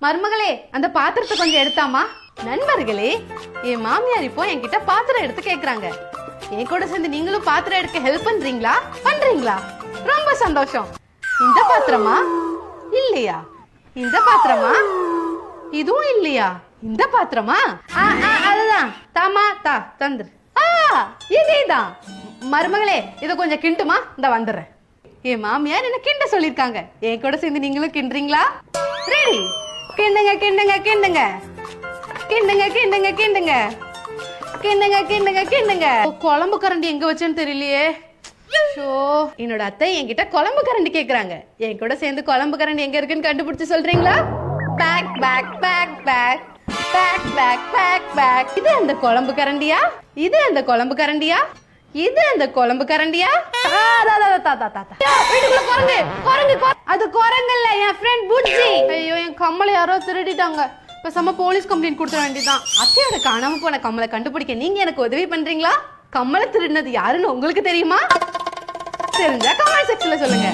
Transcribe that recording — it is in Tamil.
மருமகளே அந்த பாத்திரத்தை கொஞ்சம் எடுத்தாமா. நண்பர்களே, என் மாமியார் இப்போ என்கிட்ட பாத்திரம் எடுத்து கேக்குறாங்க. என் கூட சேர்ந்து நீங்களும் பாத்திரம் எடுக்க ஹெல்ப் பண்றீங்களா? ரொம்ப சந்தோஷம். இந்த பாத்திரமா? இல்லையா? இந்த பாத்திரமா? இதுவும் இல்லையா? இந்த பாத்திரமா? அதுதான். தாமா தா தந்துரு. இதேதான். மருமகளே இத கொஞ்சம் கிண்டுமா, இந்த வந்துடுறேன். என் மாமியார் என்ன கிண்ட சொல்லிருக்காங்க. என் கூட சேர்ந்து நீங்களும் கிண்டுறீங்களா? ரெடி. கிண்டுங்க கிண்டுங்க கிண்டுங்க கிண்டுங்க கிண்டுங்க கிண்டுங்க கிண்டுங்க கிண்டுங்க கிண்டுங்க. குழம்பு கரண்டி எங்க வச்சேன்னு தெரியலையே. என்னோட அத்தை என்கிட்ட குழம்பு கரண்டி கேக்குறாங்க. என் கூட சேர்ந்து குழம்பு கரண்டி எங்க இருக்குன்னு கண்டுபிடிச்சு சொல்றீங்களா? பேக் பேக் பேக் பேக் பேக் பேக் பேக் பேக். இது அந்த குழம்பு கரண்டியா? இது அந்த குழம்பு கரண்டியா? இது அந்த குழம்பு கரண்டியா? வீட்டுக்குள்ள குரங்கு குரங்கு. அது குரங்கு இல்ல, என் ஃப்ரெண்ட் புட்ஜி. ஐயோ, என் கம்மலை யாரோ திருடிட்டாங்க. பேசாம போலீஸ் கம்ப்ளைண்ட் கொடுத்துட வேண்டியதான். அத்தையோட காணாம போன கம்மலை கண்டுபிடிக்க நீங்க எனக்கு உதவி பண்றீங்களா? கம்மலை திருடினது யாருன்னு உங்களுக்கு தெரியுமா? தெரிஞ்சா கமெண்ட் செக்ஷன்ல சொல்லுங்க.